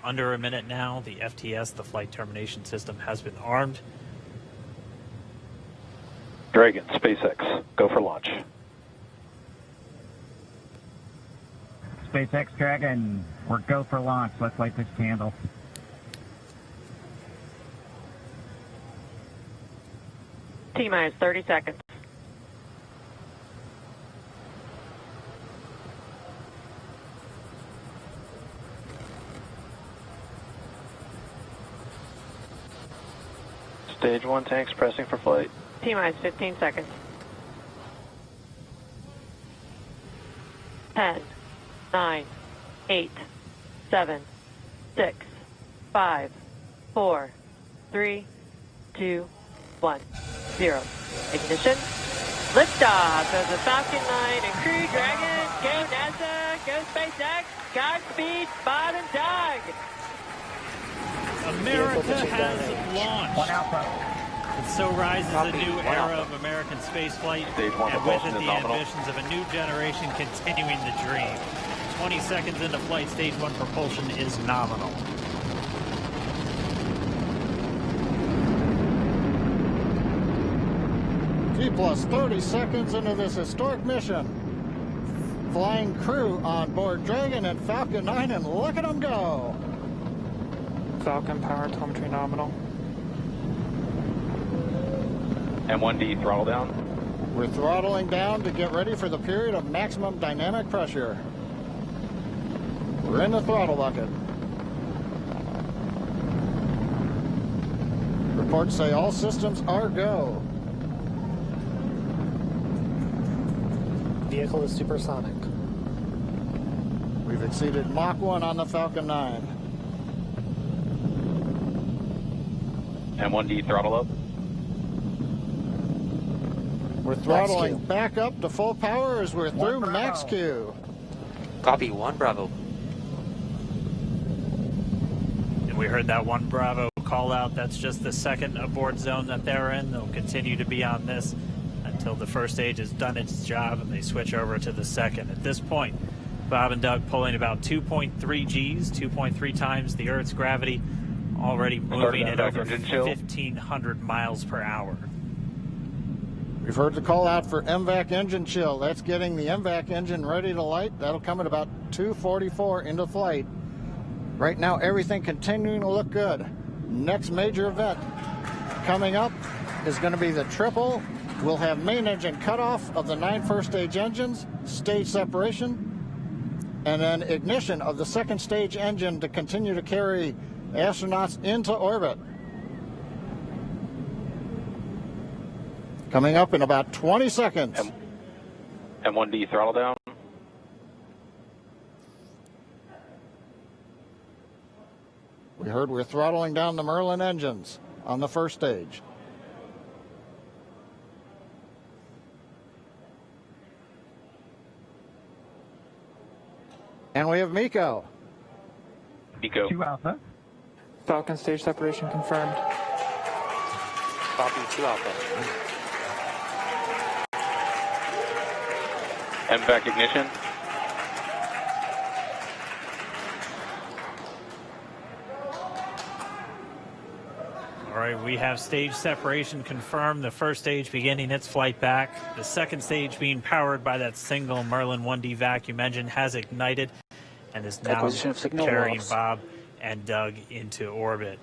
under a minute now. The FTS, the flight termination system, has been armed. Dragon, SpaceX, go for launch. SpaceX Dragon, we're go for launch. Let's light this candle. T-minus 30 seconds. Stage 1 tanks pressing for flight. T-minus 15 seconds. 10, 9, 8, 7, 6, 5, 4, 3, 2, 1, 0. Ignition. Liftoff of the Falcon 9 and Crew Dragon. Go NASA, go SpaceX. Godspeed, Bob and Doug. America has launched. One Alpha. And so rises a new era of American spaceflight, and with it the ambitions of a new generation continuing the dream. 20 seconds into flight, stage 1 propulsion is nominal. T plus 30 seconds into this historic mission. Flying crew on board Dragon and Falcon 9, and look at them go. Falcon power telemetry nominal. M1D throttle down. We're throttling down to get ready for the period of maximum dynamic pressure. We're in the throttle bucket. Reports say all systems are go. Vehicle is supersonic. We've exceeded Mach 1 on the Falcon 9. M1D throttle up. We're throttling back up to full power as we're through max Q. Copy, 1 Bravo. And we heard that 1 Bravo call out. That's just the second abort zone that they're in. They'll continue to be on this until the first stage has done its job and they switch over to the second. At this point, Bob and Doug pulling about 2.3 Gs, 2.3 times the Earth's gravity, already moving at over 1,500 miles per hour. We've heard the call out for MVAC engine chill. That's getting the MVAC engine ready to light. That'll come at about 2:44 into flight. Right now, everything continuing to look good. Next major event coming up is going to be the triple. We'll have main engine cutoff of the 9 first stage engines, stage separation, and then ignition of the second stage engine to continue to carry astronauts into orbit. Coming up in about 20 seconds. M1D throttle down. We heard we're throttling down the Merlin engines on the first stage. And we have MECO. MECO. 2 Alpha. Falcon stage separation confirmed. Copy, 2 Alpha. MVAC ignition. All right, we have stage separation confirmed. The first stage beginning its flight back. The second stage being powered by that single Merlin 1D vacuum engine has ignited and is now carrying Bob and Doug into orbit.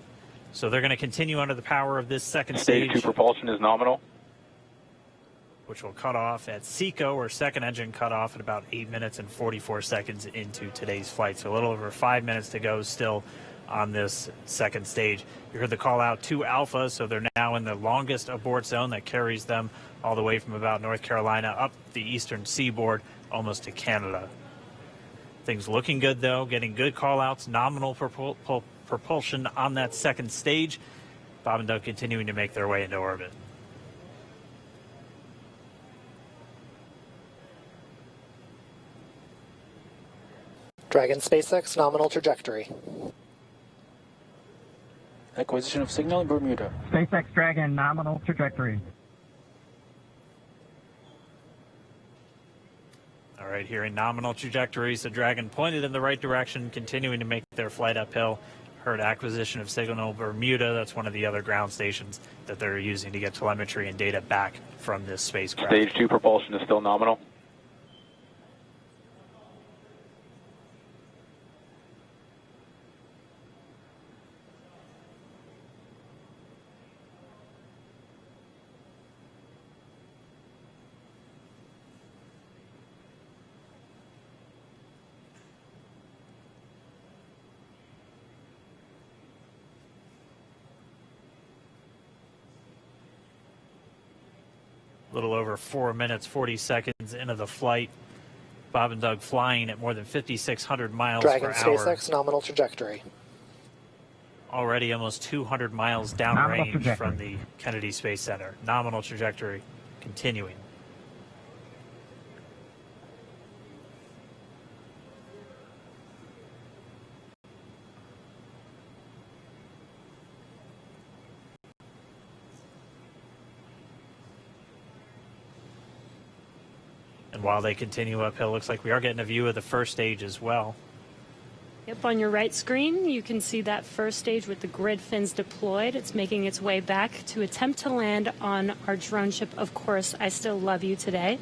So they're going to continue under the power of this second stage. Stage 2 propulsion is nominal. Which will cut off at SECO, or second engine cut off at about 8 minutes and 44 seconds into today's flight. So a little over 5 minutes to go still on this second stage. You heard the call out 2 Alpha, so they're now in the longest abort zone that carries them all the way from about North Carolina up the eastern seaboard almost to Canada. Things looking good though, getting good call outs, nominal propulsion on that second stage. Bob and Doug continuing to make their way into orbit. Dragon SpaceX nominal trajectory. Acquisition of signal in Bermuda. SpaceX Dragon nominal trajectory. All right, right here in nominal trajectory. So Dragon pointed in the right direction, continuing to make their flight uphill. Heard acquisition of signal Bermuda. That's one of the other ground stations that they're using to get telemetry and data back from this spacecraft. Stage 2 propulsion is still nominal. A little over 4 minutes, 40 seconds into the flight. Bob and Doug flying at more than 5,600 miles Dragon per hour. SpaceX nominal trajectory. Already almost 200 miles Nominal downrange trajectory. from the Kennedy Space Center. Nominal trajectory continuing. And while they continue uphill, looks like we are getting a view of the first stage as well. Yep, on your right screen, you can see that first stage with the grid fins deployed. It's making its way back to attempt to land on our drone ship, Of Course, I Still Love You Today.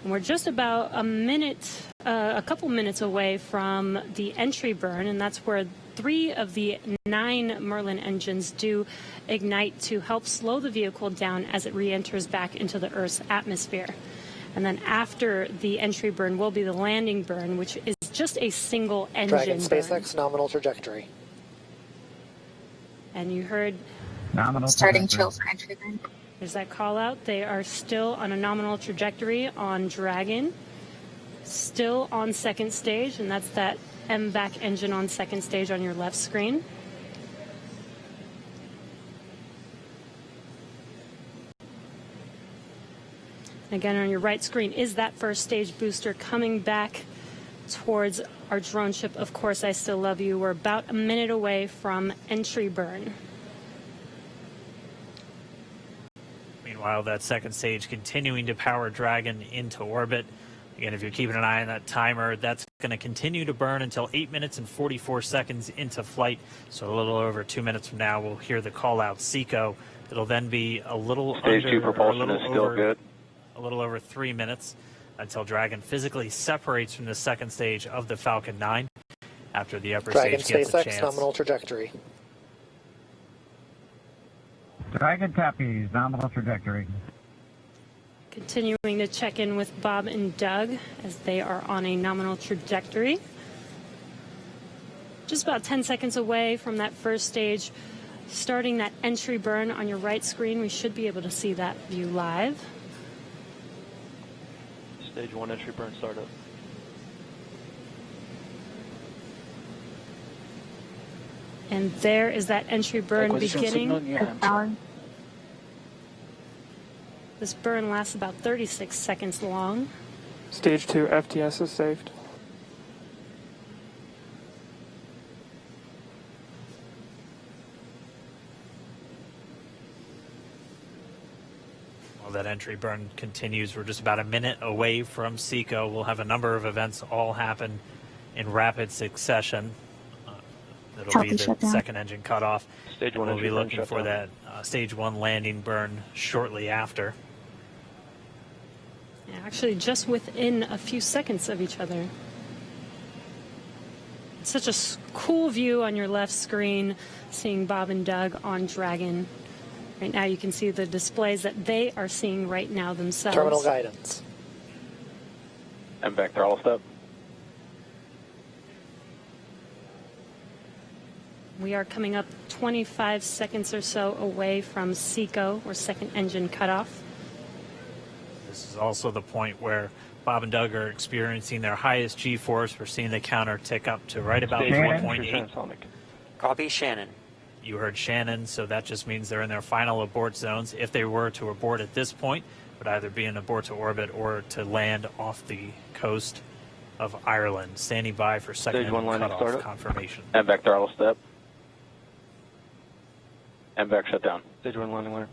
And we're just about a couple minutes away from the entry burn, and that's where 3 of the 9 Merlin engines do ignite to help slow the vehicle down as it re-enters back into the Earth's atmosphere. And then after the entry burn will be the landing burn, which is just a single engine Dragon burn. SpaceX nominal trajectory. And you heard Nominal Starting trajectory. chill for entry burn. there's that call out. They are still on a nominal trajectory on Dragon, still on second stage, and that's that MVAC engine on second stage on your left screen. Again, on your right screen is that first stage booster coming back towards our drone ship. Of Course, I Still Love You. We're about a minute away from entry burn. Meanwhile, that second stage continuing to power Dragon into orbit. Again, if you're keeping an eye on that timer, that's going to continue to burn until 8 minutes and 44 seconds into flight. So a little over 2 minutes from now, we'll hear the call out SECO. It'll then be a little Stage 2 under, or a propulsion little is still over, good. a little over 3 minutes until Dragon physically separates from the second stage of the Falcon 9 after the upper Dragon stage gets a SpaceX chance. nominal trajectory. Dragon copies. Nominal trajectory. Continuing to check in with Bob and Doug as they are on a nominal trajectory. Just about 10 seconds away from that first stage, starting that entry burn on your right screen. We should be able to see that view live. Stage 1 entry burn startup. And there is that entry burn Acquisition of signal beginning. near Hampton. This burn lasts about 36 seconds long. Stage 2 FTS is saved. While that entry burn continues, we're just about a minute away from SECO. We'll have a number of events all happen in rapid succession. That'll Copy, be the shutdown. second engine cutoff. Stage 1 We'll entry be burn looking for shutdown. that stage 1 landing burn shortly after. Yeah, actually, just within a few seconds of each other. It's such a cool view on your left screen, seeing Bob and Doug on Dragon. Right now, you can see the displays that they are seeing right now themselves. Terminal guidance. MVAC throttle step. We are coming up 25 seconds or so away from SECO, or second engine cutoff. This is also the point where Bob and Doug are experiencing their highest G-force. We're seeing the counter tick up to right about Stage 1 Shannon. entry 1.8. transonic. Copy, Shannon. You heard Shannon, so that just means they're in their final abort zones. If they were to abort at this point, it would either be an abort to orbit or to land off the coast of Ireland. Standing by for second Stage 1 engine landing cutoff startup. confirmation. MVAC throttle step. MVAC shutdown. Stage 1 landing winner.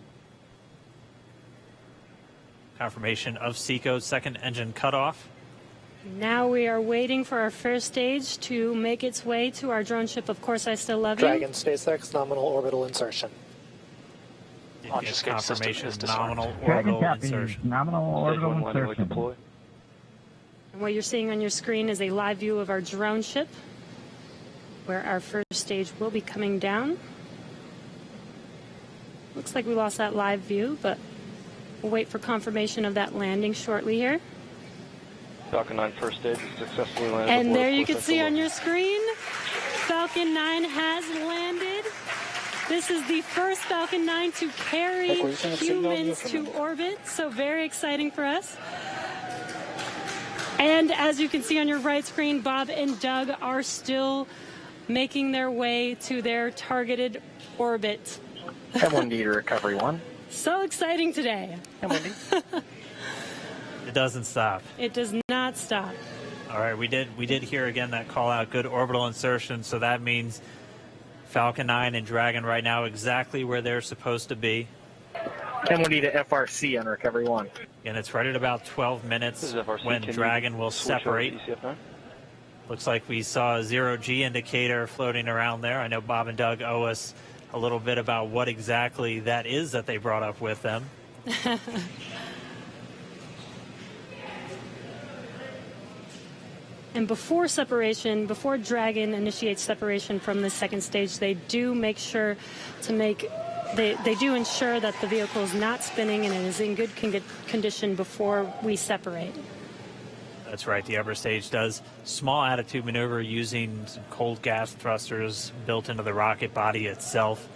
Confirmation of SECO's second engine cutoff. Now we are waiting for our first stage to make its way to our drone ship. Of course, I still love you. Dragon SpaceX nominal orbital insertion. Launch escape system Confirmation is disarmed. nominal Dragon orbital copy. insertion. Nominal Stage orbital 1 landing light insertion. deploy. And what you're seeing on your screen is a live view of our drone ship, where our first stage will be coming down. Looks like we lost that live view, but we'll wait for confirmation of that landing shortly here. Falcon 9 first stage successfully landed. And aboard there you full can see central on loop. your screen, Falcon 9 has landed. This is the first Falcon 9 to carry humans to orbit, so very exciting for us. And as you can see on your right screen, Bob and Doug are still making their way to their targeted orbit. M1D to recovery 1. So exciting today. M1D. It doesn't stop. It does not stop. All right, we did hear again that call out, good orbital insertion, so that means Falcon 9 and Dragon right now exactly where they're supposed to be. M1D to FRC on recovery 1. And it's right at about 12 minutes This is FRC. when Can you Dragon will switch over separate. to ECF9? Looks like we saw a zero-G indicator floating around there. I know Bob and Doug owe us a little bit about what exactly that is that they brought up with them. And before separation, before Dragon initiates separation from the second stage, they do make sure to they do ensure that the vehicle is not spinning and it is in good condition before we separate. That's right, the upper stage does small attitude maneuver using some cold gas thrusters built into the rocket body itself.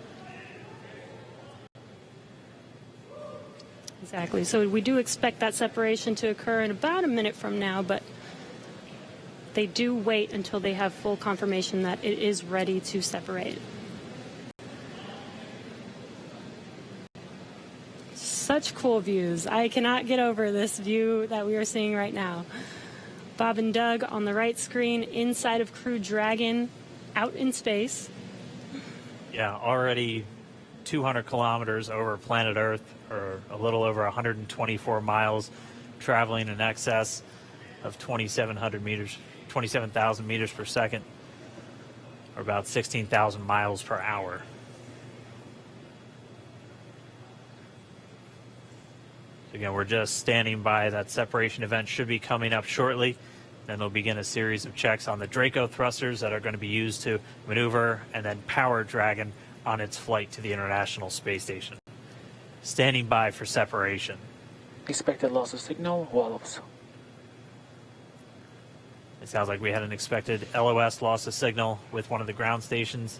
Exactly. So we do expect that separation to occur in about a minute from now, but they do wait until they have full confirmation that it is ready to separate. Such cool views. I cannot get over this view that we are seeing right now. Bob and Doug on the right screen, inside of Crew Dragon, out in space. Yeah, already 200 kilometers over planet Earth, or a little over 124 miles, traveling in excess of 27,000 meters per second, or about 16,000 miles per hour. So again, we're just standing by. That separation event should be coming up shortly. Then they'll begin a series of checks on the Draco thrusters that are going to be used to maneuver and then power Dragon on its flight to the International Space Station. Standing by for separation. Expected loss of signal, Wallows. It sounds like we had an expected LOS, loss of signal, with one of the ground stations.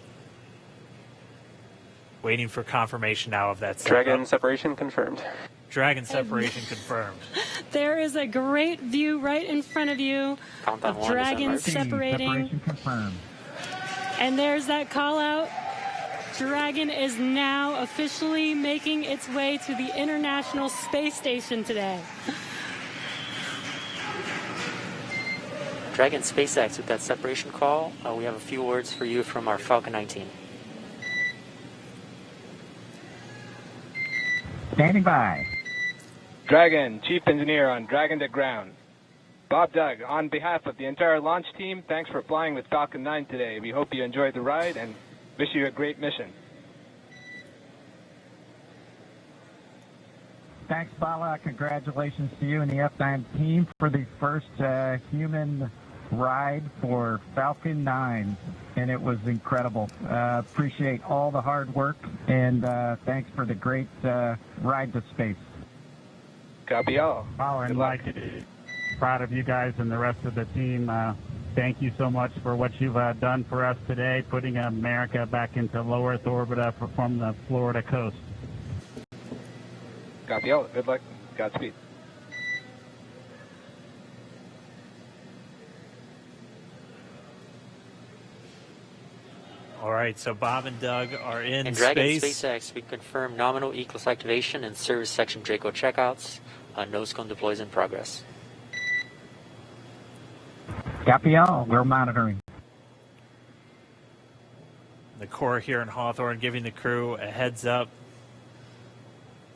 Waiting for confirmation now of that. Dragon separation confirmed. Dragon separation confirmed. There is a great view right in front of you Countdown of 1 Dragon December. separating. Separation confirmed. And there's that call out. Dragon is now officially making its way to the International Space Station today. Dragon SpaceX, with that separation call, we have a few words for you from our Falcon 9 team. Standing by. Dragon, Chief Engineer on Dragon to Ground. Bob Doug, on behalf of the entire launch team, thanks for flying with Falcon 9 today. We hope you enjoyed the ride and wish you a great mission. Thanks, Bala. Congratulations to you and the F9 team for the first human ride for Falcon 9, and it was incredible. Appreciate all the hard work, and thanks for the great ride to space. Copy all. Bala and Mike, proud of you guys and the rest of the team. Thank you so much for what you've done for us today, putting America back into low Earth orbit from the Florida coast. Copy all. Good luck. Godspeed. All right, so Bob and Doug are in And Dragon space. SpaceX, we confirm nominal ECLS activation and service section Draco checkouts. Nose cone deploys in progress. Copy all. We're monitoring. The Corps here in Hawthorne giving the crew a heads up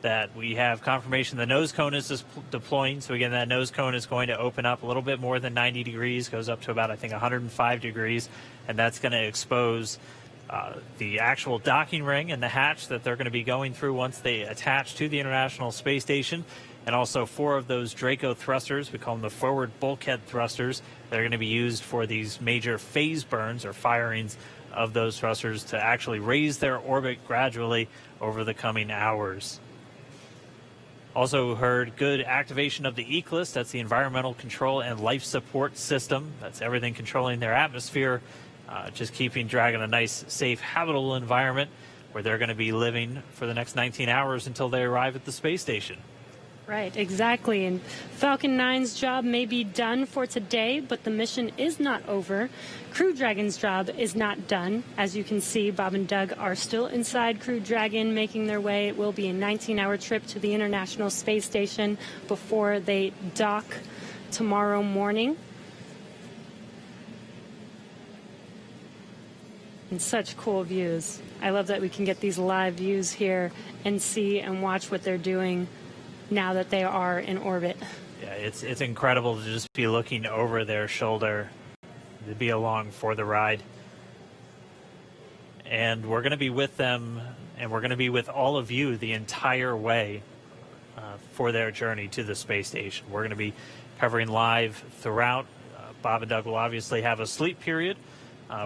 that we have confirmation the nose cone is deploying. So again, that nose cone is going to open up a little bit more than 90 degrees, goes up to about, I think, 105 degrees, and that's going to expose the actual docking ring and the hatch that they're going to be going through once they attach to the International Space Station, and also 4 of those Draco thrusters, we call them the forward bulkhead thrusters, that are going to be used for these major phase burns or firings of those thrusters to actually raise their orbit gradually over the coming hours. Also heard good activation of the ECLSS, that's the Environmental Control and Life Support System. That's everything controlling their atmosphere, just keeping Dragon a nice, safe, habitable environment where they're going to be living for the next 19 hours until they arrive at the space station. Right, exactly. And Falcon 9's job may be done for today, but the mission is not over. Crew Dragon's job is not done. As you can see, Bob and Doug are still inside Crew Dragon, making their way. It will be a 19-hour trip to the International Space Station before they dock tomorrow morning. And such cool views. I love that we can get these live views here and see and watch what they're doing now that they are in orbit. Yeah, it's incredible to just be looking over their shoulder, to be along for the ride. And we're going to be with them, and we're going to be with all of you the entire way for their journey to the space station. We're going to be covering live throughout. Bob and Doug will obviously have a sleep period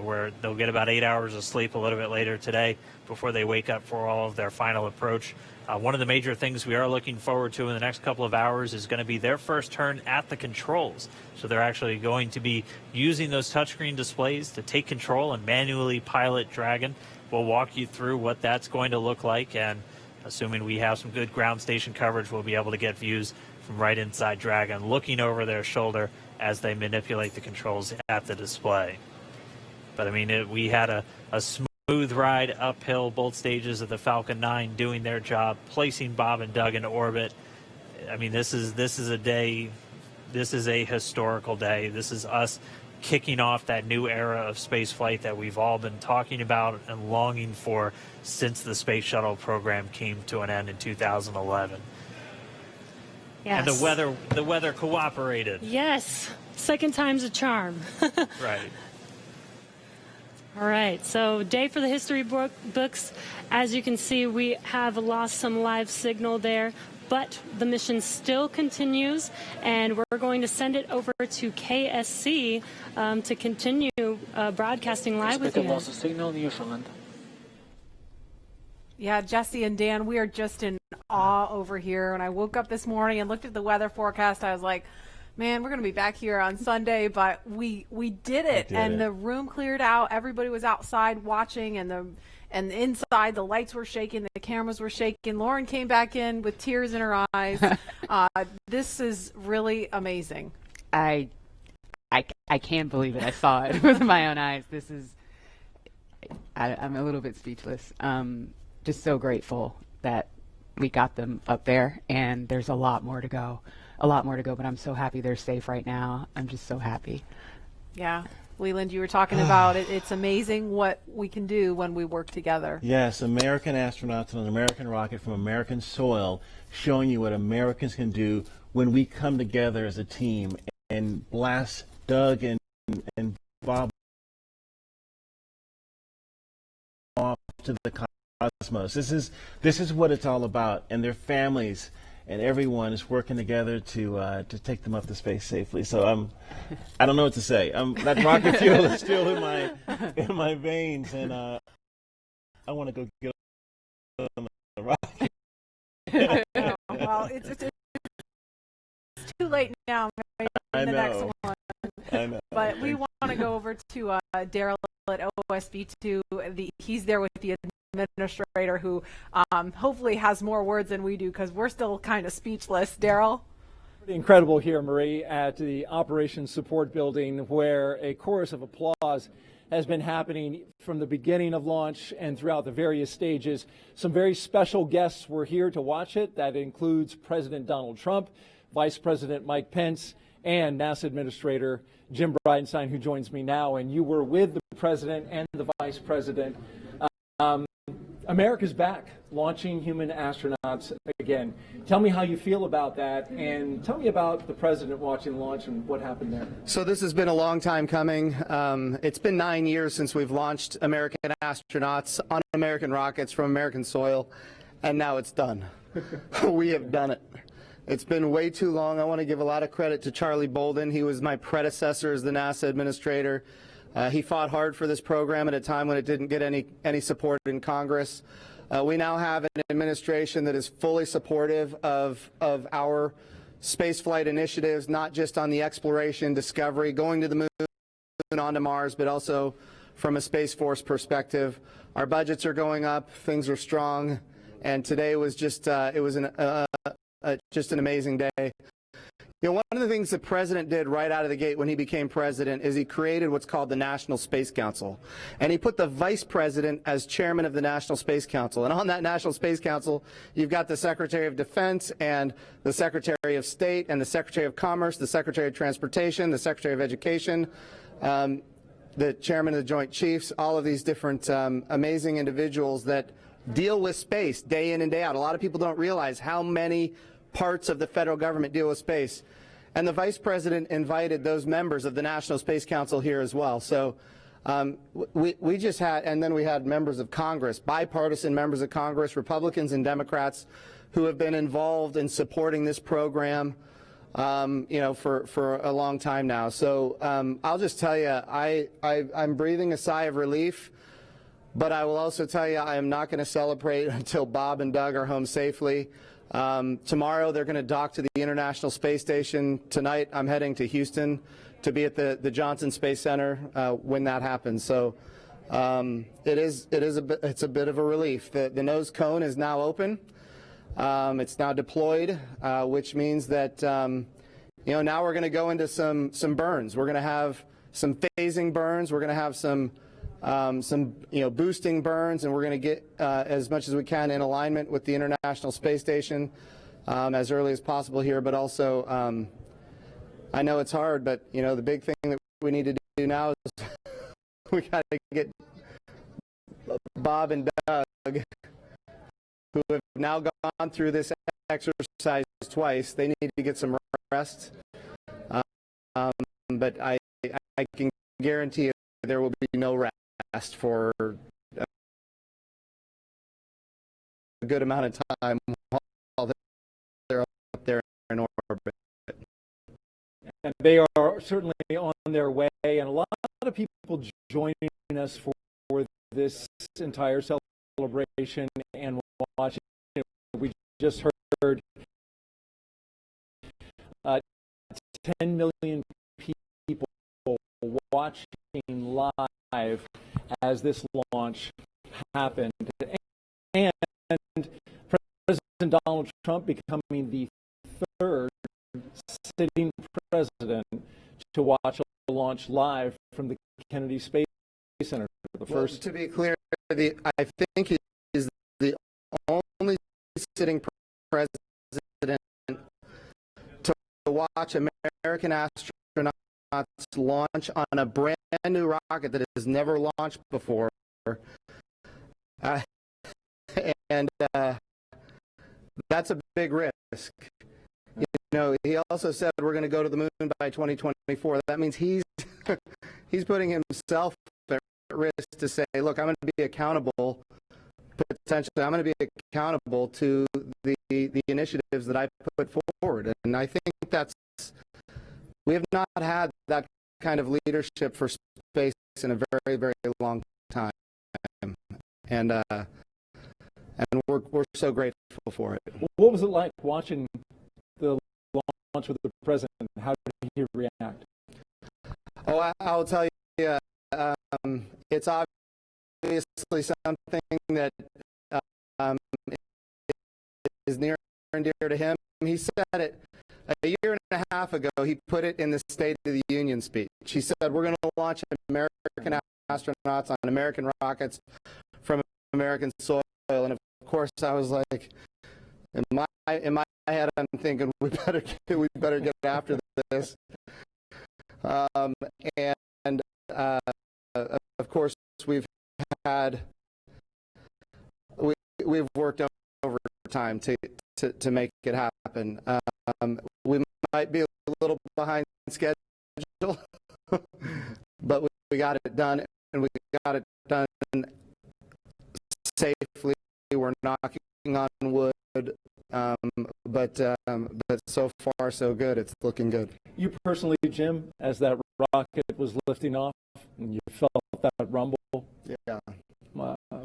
where they'll get about 8 hours of sleep a little bit later today before they wake up for all of their final approach. One of the major things we are looking forward to in the next couple of hours is going to be their first turn at the controls. So they're actually going to be using those touchscreen displays to take control and manually pilot Dragon. We'll walk you through what that's going to look like, and assuming we have some good ground station coverage, we'll be able to get views from right inside Dragon, looking over their shoulder as they manipulate the controls at the display. But I mean, we had a smooth ride uphill, both stages of the Falcon 9 doing their job, placing Bob and Doug in orbit. I mean, this is a day, this is a historical day. This is us kicking off that new era of space flight that we've all been talking about and longing for since the Space Shuttle program came to an end in 2011. Yes. And the weather cooperated. Yes, second time's a charm. Right. All right, so day for the history books. As you can see, we have lost some live signal there, but the mission still continues, and we're going to send it over to KSC to continue broadcasting live with you. Loss of signal, Newfoundland. Yeah, Jesse and Dan, we are just in awe over here. When I woke up this morning and looked at the weather forecast, I was like, man, we're going to be back here on Sunday, but we did it. The room cleared out. Everybody was outside watching, and inside the lights were shaking, the cameras were shaking. Lauren came back in with tears in her eyes. This is really amazing. I can't believe it. I saw it with my own eyes. This is, I'm a little bit speechless. Just so grateful that we got them up there, and there's a lot more to go. But I'm so happy they're safe right now. I'm just so happy. Yeah. Leland, you were talking about it. It's amazing what we can do when we work together. Yes, American astronauts on an American rocket from American soil, showing you what Americans can do when we come together as a team and blast Doug and Bob off to the cosmos. This is what it's all about, and their families and everyone is working together to take them up to space safely. So I don't know what to say. That rocket fuel is still in my veins, and I want to go get on the rocket. Well, it's too late now. I know. Next one. I know. But we want to go over to Daryl at OSB2. He's there with the administrator who hopefully has more words than we do, because we're still kind of speechless. Daryl? Pretty incredible here, Marie, at the Operations Support Building, where a chorus of applause has been happening from the beginning of launch and throughout the various stages. Some very special guests were here to watch it. That includes President Donald Trump, Vice President Mike Pence, and NASA Administrator Jim Bridenstine, who joins me now. And you were with the President and the Vice President. America's back, launching human astronauts again. Tell me how you feel about that, and tell me about the president watching the launch and what happened there. So this has been a long time coming. It's been 9 years since we've launched American astronauts on American rockets from American soil, and now it's done. We have done it. It's been way too long. I want to give a lot of credit to Charlie Bolden. He was my predecessor as the NASA administrator. He fought hard for this program at a time when it didn't get any support in Congress. We now have an administration that is fully supportive of our spaceflight initiatives, not just on the exploration, discovery, going to the moon, onto Mars, but also from a Space Force perspective. Our budgets are going up, things are strong, and today was just it was just an amazing day. You know, one of the things the president did right out of the gate when he became president is he created what's called the National Space Council. And he put the vice president as chairman of the National Space Council. And on that National Space Council, you've got the Secretary of Defense and the Secretary of State and the Secretary of Commerce, the Secretary of Transportation, the Secretary of Education, the chairman of the Joint Chiefs, all of these different amazing individuals that deal with space day in and day out. A lot of people don't realize how many parts of the federal government deal with space. And the vice president invited those members of the National Space Council here as well. So we just had, and then we had members of Congress, bipartisan members of Congress, Republicans and Democrats, who have been involved in supporting this program, you know, for a long time now. So I'll just tell you, I'm breathing a sigh of relief. But I will also tell you, I am not going to celebrate until Bob and Doug are home safely. Tomorrow they're going to dock to the International Space Station. Tonight I'm heading to Houston to be at the Johnson Space Center when that happens. So it's a bit of a relief. The nose cone is now open. It's now deployed, which means that you know, now we're going to go into some burns. We're going to have some phasing burns. We're going to have some you know, boosting burns, and we're going to get as much as we can in alignment with the International Space Station as early as possible here. But also, I know it's hard, but you know, the big thing that we need to do now is we got to get Bob and Doug, who have now gone through this exercise twice. They need to get some rest. But I can guarantee you there will be no rest for a good amount of time while they're up there in orbit. And they are certainly on their way, and a lot of people joining us for this entire celebration and watching. We just heard 10 million people watching live as this launch happened, and President Donald Trump becoming the third sitting president to watch a launch live from the Kennedy Space Center. The first, to be clear, I think he is the only sitting president to watch American astronauts launch on a brand new rocket that has never launched before. And that's a big risk. You know, he also said we're going to go to the moon by 2024. That means he's putting himself at risk to say, look, I'm going to be accountable, potentially, I'm going to be accountable to the initiatives that I put forward. And I think we have not had that kind of leadership for space in a very, very long time. And we're so grateful for it. What was it like watching the launch with the president? How did he react? Oh, I'll tell you, it's obviously something that is near and dear to him. He said it a year and a half ago. He put it in the State of the Union speech. He said, we're going to launch American astronauts on American rockets from American soil. And of course, I was like, in my head, I'm thinking we better get after this. And of course, we've had we've worked overtime to make it happen. We might be a little behind schedule, but we got it done, and we got it done safely. We're knocking on wood, but so far so good. It's looking good. You personally, Jim, as that rocket was lifting off and you felt that rumble, yeah.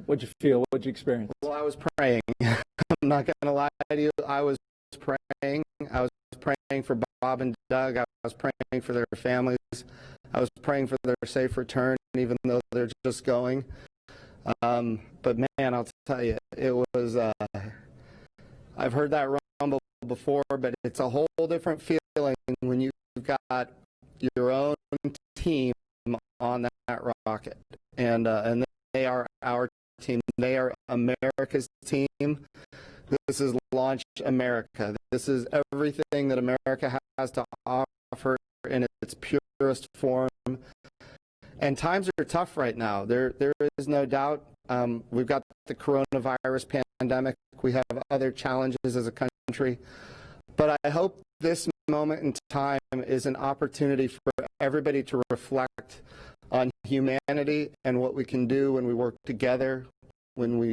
What'd you feel? What'd you experience? Well, I was praying. I'm not going to lie to you. I was praying. I was praying for Bob and Doug. I was praying for their families. I was praying for their safe return, even though they're just going. But man, I'll tell you, it was, I've heard that rumble before, but it's a whole different feeling when you've got your own team on that rocket. And they are our team. They are America's team. This is Launch America. This is everything that America has to offer in its purest form. And times are tough right now. There is no doubt. We've got the coronavirus pandemic. We have other challenges as a country. But I hope this moment in time is an opportunity for everybody to reflect on humanity and what we can do when we work together, when we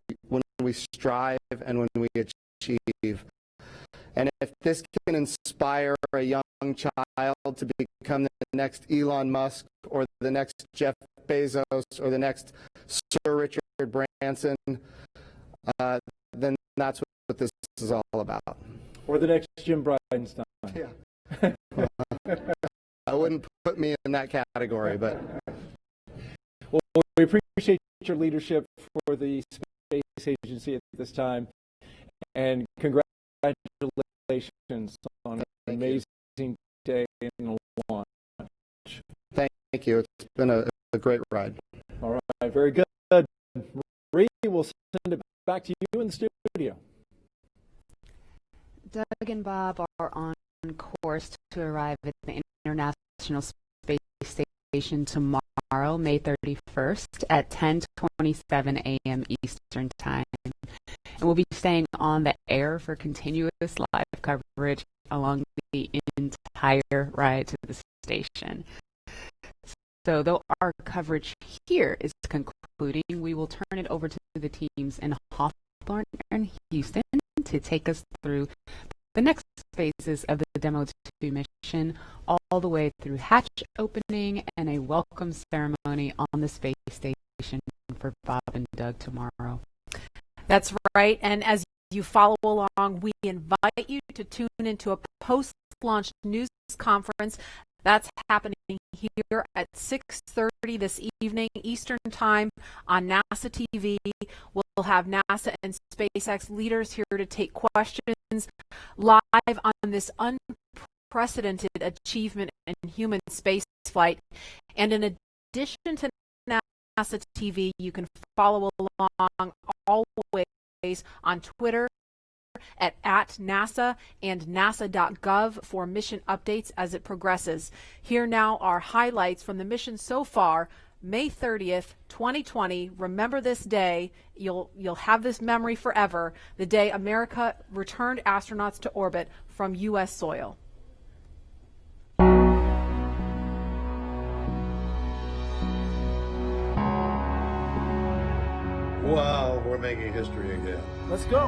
strive, and when we achieve. And if this can inspire a young child to become the next Elon Musk or the next Jeff Bezos or the next Sir Richard Branson, then that's what this is all about. Or the next Jim Bridenstine. Yeah. I wouldn't put me in that category, but. Well, we appreciate your leadership for the Space Agency at this time, and congratulations on an amazing day in launch. Thank you. It's been a great ride. All right, very good. Marie, we'll send it back to you in the studio. Doug and Bob are on course to arrive at the International Space Station tomorrow, May 31st at 10:27 a.m. Eastern Time. And we'll be staying on the air for continuous live coverage along the entire ride to the station. So though our coverage here is concluding, we will turn it over to the teams in Hawthorne and Houston to take us through the next phases of the Demo 2 mission, all the way through hatch opening and a welcome ceremony on the space station for Bob and Doug tomorrow. That's right. And as you follow along, we invite you to tune into a post-launch news conference that's happening here at 6:30 this evening Eastern Time on NASA TV. We'll have NASA and SpaceX leaders here to take questions live on this unprecedented achievement in human spaceflight. And in addition to NASA TV, you can follow along always on Twitter at NASA and nasa.gov for mission updates as it progresses. Here now are highlights from the mission so far. May 30th, 2020. Remember this day. You'll have this memory forever. The day America returned astronauts to orbit from U.S. soil. Wow, we're making history again. Let's go.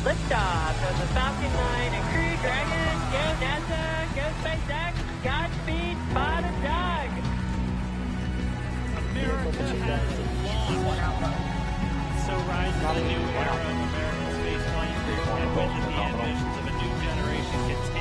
Liftoff of the Falcon 9 and Crew Dragon. Go NASA, go SpaceX, Godspeed, Bob and Doug. America has launched. So rising to a new era of American spaceflight and with it the ambitions of a new generation continue.